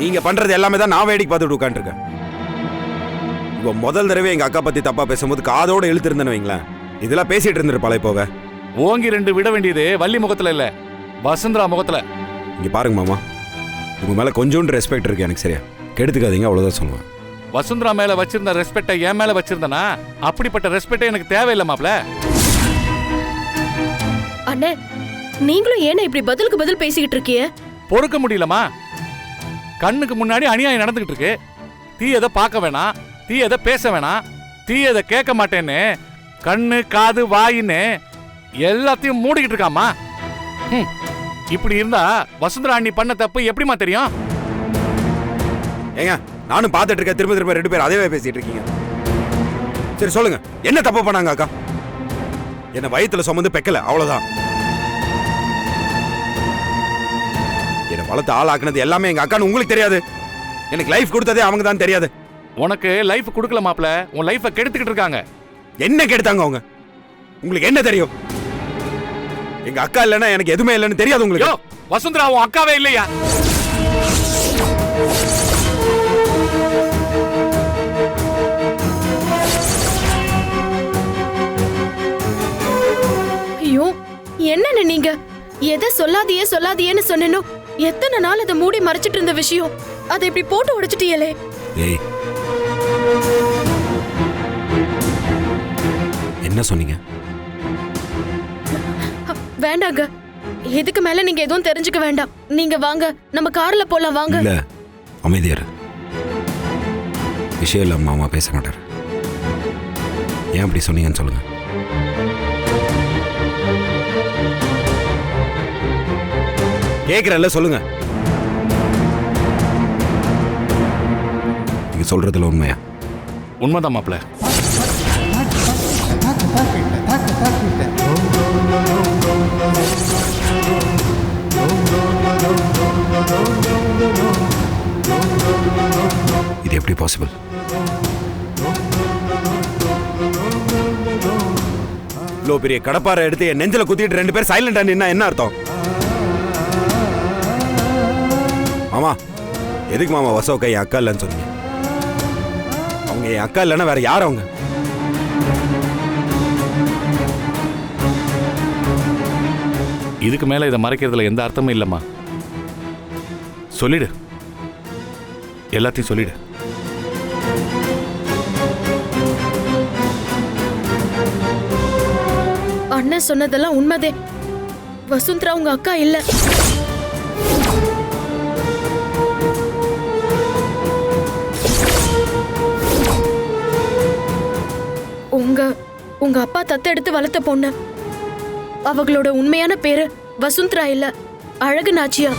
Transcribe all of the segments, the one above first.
நீங்க பண்றது எல்லாமே தான் நான் வேடிக்கை பார்த்துட்டு உட்காந்துருக்கேன். இப்போ முதல் தடவை எங்க அக்கா பத்தி தப்பா பேசும்போது காதோட இழுத்து இருந்தேன்னு வைங்களேன், இதெல்லாம் பேசிட்டு இருந்திருப்பாளே போவ. ஓங்கி 2 விட வேண்டியது வள்ளி முகத்துல இல்ல, வசுந்தரா முகத்துல. இங்க பாருங்க மாமா, உங்க மேல கொஞ்சோண்டு ரெஸ்பெக்ட் இருக்கு எனக்கு, சரியா? கெடுத்துக்காதீங்க, அவ்வளவுதான் சொல்லுவேன். வசுந்தரா மேல வச்சிருந்த ரெஸ்பெக்டை என் மேல வச்சிருந்தனா அப்படிப்பட்ட ரெஸ்பெக்டே எனக்கு தேவையில்லை மாப்ள. அண்ணே, நீங்களும் ஏன்னா இப்படி பதிலுக்கு பதில் பேசிக்கிட்டு இருக்கீங்க? பொறுக்க முடியலமா? கண்ணுக்கு முன்னாடி அநியாயம் நடந்துகிட்டு இருக்கு. தீயதை பார்க்க வேணாம், தீயதை பேச வேணாம், தீயதை கேட்க மாட்டேன்னு கண்ணு காது வாயின்னு எல்லாத்தையும் மூடிக்கிட்டு இருக்காமா. இப்படி இருந்தா வசுந்தரா அண்ணி பண்ண தப்பு எப்படிமா தெரியும்? ஏங்க, நானும் பார்த்துட்டு இருக்கேன், திரும்ப திரும்ப 2 பேரும் அதே பேசிட்டு இருக்கீங்க. சரி சொல்லுங்க, என்ன தப்பு பண்ணாங்க அக்கா? என்ன வயித்துல சுமந்து பெக்கல, அவ்வளவுதான். என்ன வளர்த்து ஆளாக்குனது எல்லாமே எங்க அக்கான்னு உங்களுக்கு தெரியாது. எனக்கு லைஃப் கொடுத்ததே அவங்க தான் தெரியாது. உனக்கு லைஃப் கொடுக்கல மாப்ள, உன் லைஃபை கெடுத்துக்கிட்டு இருக்காங்க. என்ன கெடுத்தாங்க அவங்க? உங்களுக்கு என்ன தெரியும்? எங்க அக்கா இல்லைன்னா எனக்கு எதுவுமே இல்லைன்னு தெரியாது உங்களுக்கு. வசுந்தரா உன் அக்காவே இல்லையா? ஐயோ, என்னன்னு நீங்க எதை சொல்லாதியேன்னு சொன்னேனோ எத்தனை நாள் அதை மூடி மறைச்சிட்டு இருந்த விஷயம் அதை இப்படி போட்டு உடைச்சிட்டீங்களே. ஏய், என்ன சொன்னீங்க? வேண்டாங்க, இதுக்கு மேல நீங்க எதுவும் தெரிஞ்சுக்க வேண்டாம். நீங்க வாங்க, நம்ம கார்ல போலாம் வாங்க. இல்ல, அமைதியாரு. விஷயம் இல்ல, மாமா பேச மாட்டாரு. ஏன் அப்படி சொன்னீங்கன்னு சொல்லுங்க. கேக்குறல்ல, சொல்லுங்க. நீங்க சொல்றதுல உண்மையா? உண்மைதான் மாப்ள. இது எப்படி பாசிபிள்? இவ்வளோ பெரிய கடப்பாரை எடுத்து என் நெஞ்சில குத்திட்டு 2 பேர் சைலண்டா நின்னா என்ன அர்த்தம்? மாமா, எதுக்கு மாமா வசோக்கா என் அக்கா இல்லைன்னு சொன்னீங்க? அவங்க என் அக்கா இல்லைன்னா வேற யார் அவங்க? இதுக்கு மேல இதை மறைக்கிறதுல எந்த அர்த்தமும் இல்லம்மா. சொல்லிடு, எல்லாத்தையும் சொல்லிடு. அண்ணன் சொன்னதெல்லாம் உண்மைதே. வசுந்தரா உங்க அக்கா இல்ல. உங்க அப்பா தத்தெடுத்து வளர்த்த பொண்ணு. அவங்களோட உண்மையான பேரு வசுந்தரா இல்ல, அழகு நாச்சியா.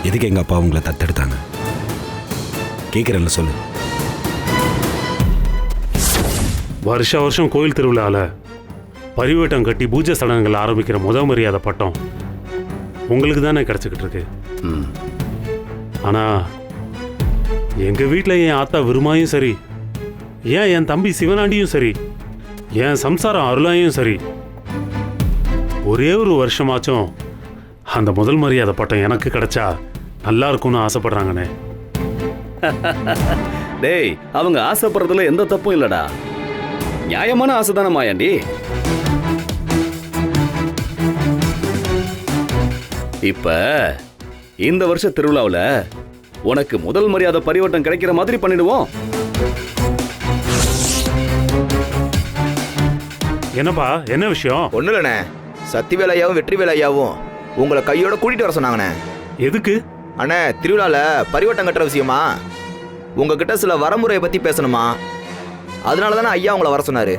எதுக்கு எங்க அப்பா உங்களை தத்தெடுத்தாங்க? கேட்கிறேன்ல, சொல்லு. வருஷம் கோயில் திருவிழாவில் பரிவேட்டம் கட்டி பூஜை சடங்குகள் ஆரம்பிக்கிற முதல் மரியாதை பட்டம் உங்களுக்கு தானே கிடச்சிக்கிட்டு இருக்கு. ஆனால் எங்கள் வீட்டில் என் ஆத்தா விருமாயும் சரி, ஏன் என் தம்பி சிவனாண்டியும் சரி, என் சம்சாரம் அருளாயும் சரி, ஒரே ஒரு வருஷமாச்சும் அந்த முதல் மரியாதை பட்டம் எனக்கு கிடைச்சா நல்லா இருக்கும்னு ஆசைப்படுறாங்கண்ணே. டேய், அவங்க ஆசைப்படுறதுல எந்த தப்பும் இல்லடா. நியாயமான ஆசை தானே மாயாண்டி. இப்ப இந்த வருஷ திருவிழாவில் உனக்கு முதல் மரியாதை பரிவட்டம் கிடைக்கிற மாதிரி பண்ணிடுவோம். என்னப்பா, என்ன விஷயம்? ஒண்ணு இல்லண்ணே, சத்திவேலையாவும் வெற்றிவேலையாவும் உங்களை கையோட கூட்டிட்டு வர சொன்னாங்கண்ணே. எதுக்கு அண்ணே? திருவிழால பரிவட்டம் கட்டுற விஷயமா உங்ககிட்ட சில வரமுறையை பத்தி பேசணுமா, அதனால தானே ஐயா உங்களை வர சொன்னாரு.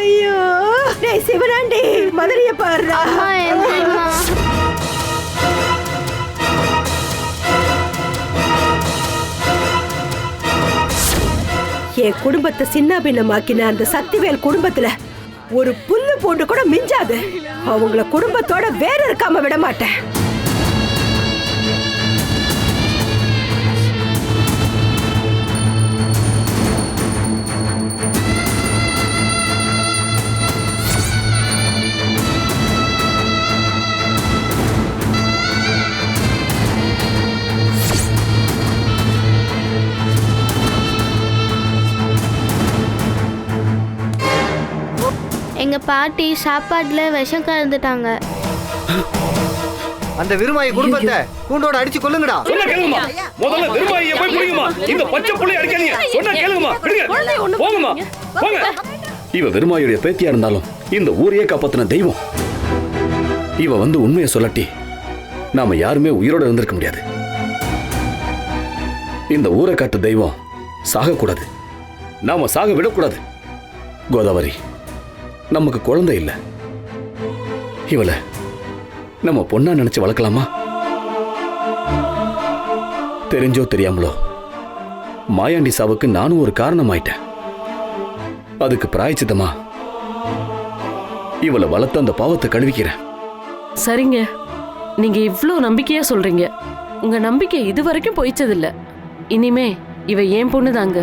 ஐயோ டேய் சிவனாண்டி மதுரைய பாருடா. என் குடும்பத்தை சின்ன பின்னமாக்கின அந்த சக்திவேல் குடும்பத்துல ஒரு புல்லு பூண்டு கூட மிஞ்சாது. அவங்கள குடும்பத்தோட வேற இருக்காம விட மாட்டேன். எங்க பாட்டி சாப்பாட்டுல விஷம் கலந்துட்டாங்க. அந்த விருமாயி குடும்பத்தை கூண்டோட அடிச்சு கொல்லுங்கடா. சொன்னா கேளுங்கம்மா. முதல்ல விருமாயியை போய் பிடிங்கம்மா. இந்த பச்சை புள்ளைய அடிக்காதீங்க. சொன்னா கேளுங்கம்மா. பிடிங்க. போங்கம்மா. போங்க. இவ விருமாயுடைய பேத்தியா இருந்தாலும் இந்த ஊரையே காப்பாத்தின தெய்வம். இவ வந்து உண்மையை சொல்லட்டி நாம யாருமே உயிரோட இருந்திருக்க முடியாது. இந்த ஊரை காட்டு தெய்வம் சாகக்கூடாது. நாம சாக விடக்கூடாது. கோதாவரி, நமக்கு குழந்தை இல்ல. இவளை நம்ம பொண்ணா நினைச்சு வளர்க்கலாமா? தெரிஞ்சோ தெரியாமலோ மாயாண்டி சாவுக்கு நானும் ஒரு காரணம் ஆயிட்டேன். அதுக்கு பிராயச்சித்தமா இவளை வளர்த்து அந்த பாவத்தை கழுவிக்கிறேன். சரிங்க, நீங்க இவ்ளோ நம்பிக்கையா சொல்றீங்க. உங்க நம்பிக்கை இது வரைக்கும் போயிச்சதில்ல. இனிமே இவ ஏன் பொண்ணுதாங்க.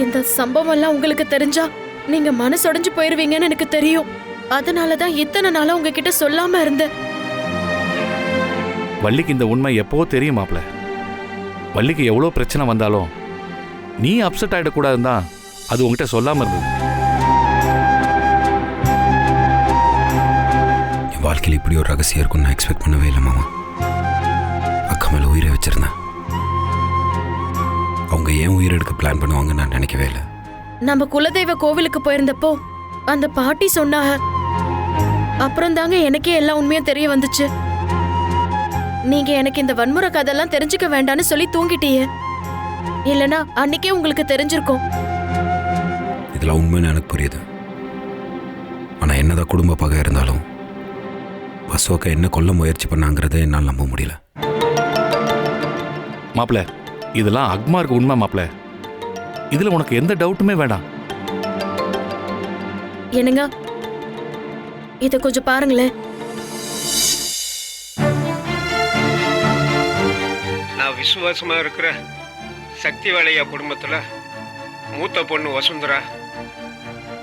இந்த சம்பவம் எல்லாம் உங்களுக்கு தெரிஞ்சா நீங்க மனசொடைஞ்சு போயிருவீங்கன்னு எனக்கு தெரியும். அதனாலதான் இத்தனை நாளா உங்ககிட்ட சொல்லாம இருந்தேன். வள்ளிக்கு இந்த உண்மை எப்போ தெரியும் மாப்ள. வள்ளிக்கு எவ்வளோ பிரச்சனை வந்தாலும் நீ அப்செட் ஆயிடக்கூடாதுன்னு தான் அது உங்ககிட்ட சொல்லாம இருந்தது. என் வாழ்க்கையில் இப்படி ஒரு ரகசியம் இருக்கும்னு நான் எக்ஸ்பெக்ட் பண்ணவே இல்லை மாமா. அக்கா மேல உயிரை வச்சிருந்தேன். அவங்க ஏன் உயிர் எடுக்க பிளான் பண்ணுவாங்கன்னு நான் நினைக்கவே இல்லை. நம்ம குலதெய்வ கோவிலுக்கு போயிருந்தப்போ அந்த பாட்டி சொன்னாங்க. அப்புறம் தாங்க எனக்கே எல்லா உண்மையும் தெரிய வந்துச்சு. நீங்க எனக்கு இந்த வன்முறை கதெல்லாம் தெரிஞ்சுக்க வேண்டாம்னு சொல்லி தூங்கிட்டீங்க. இல்லனா அன்னைக்கே உங்களுக்கு தெரிஞ்சிருக்கும். இதெல்லாம் உண்மைன்னு எனக்கு புரியுது. ஆனா என்னதான் குடும்ப பகை இருந்தாலும் வசுவக்கா என்ன கொல்ல முயற்சி பண்ணாங்கிறத என்னால் நம்ப முடியல. மாப்ள, இதெல்லாம் அக்மாருக்கு உண்மை மாப்ள. இதுல உனக்கு எந்த டவுட்டுமே வேண்டாம். என்னங்க, இத கொஞ்சம் பாருங்களேன். நான் விசுவாசமா இருக்கிற சக்தி வேலையா குடும்பத்துல மூத்த பொண்ணு வசுந்தரா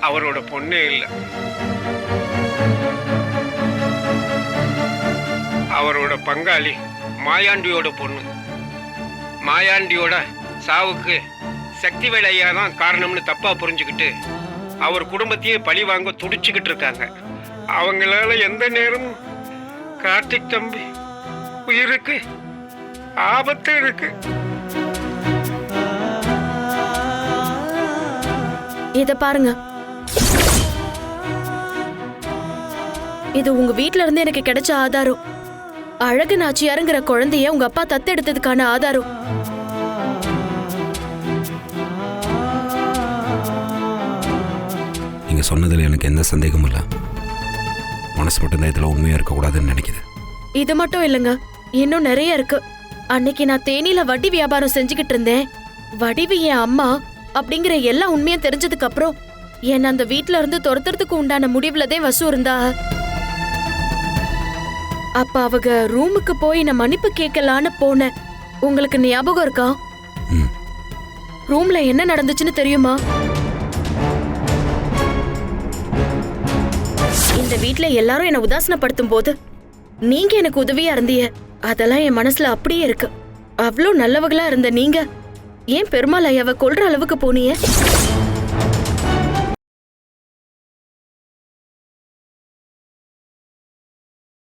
அவரோட பொண்ணே இல்லை. அவரோட பங்காளி மாயாண்டியோட பொண்ணு. மாயாண்டியோட சாவுக்கு சக்தி வேலையா தான் காரணம்னு தப்பா புரிஞ்சுக்கிட்டு அவர் குடும்பத்தையே பழி வாங்க துடிச்சுக்கிட்டு இருக்காங்க. அவங்களால எந்த நேரமும் கார்த்திக் தம்பி உயிருக்கு ஆபத்து இருக்கு. இத பாருங்க. இது உங்க வீட்ல இருந்து எனக்கு கிடைச்ச ஆதாரம். அழகு நாச்சியாருங்கிற குழந்தைய உங்க அப்பா தத்தெடுத்ததுக்கான ஆதாரம். நீங்க சொன்னதுல எனக்கு எந்த சந்தேகமும் இல்லை. மனசு மட்டும்தான் இதுல உண்மையா இருக்கக்கூடாதுன்னு நினைக்குது. இது மட்டும் இல்லைங்க, இன்னும் நிறைய இருக்கு. அன்னைக்கு நான் தேனியில வட்டி வியாபாரம் செஞ்சுக்கிட்டு இருந்தேன். வடிவு என் அம்மா அப்படிங்கிற எல்லா உண்மையும் தெரிஞ்சதுக்கு அப்புறம் என்ன அந்த வீட்ல இருந்து துரத்துறதுக்கு உண்டான முடிவுலதான் வசு இருந்தா. அப்ப அவங்க ரூமுக்கு போய் நான் மன்னிப்பு கேட்கலான்னு போனேன். உங்களுக்கு ஞாபகம் இருக்கா? ரூம்ல என்ன நடந்துச்சுன்னு தெரியுமா? இந்த வீட்ல எல்லாரும் என்ன உதாசனப்படுத்தும் போது நீங்க எனக்கு உதவியா இருந்தீங்க. அதெல்லாம் என் மனசுல அப்படியே இருக்கு. அவ்வளோ நல்லவங்களா இருந்த நீங்க ஏன் பெருமாள் ஐயாவை கொல்ற அளவுக்கு போனீங்க?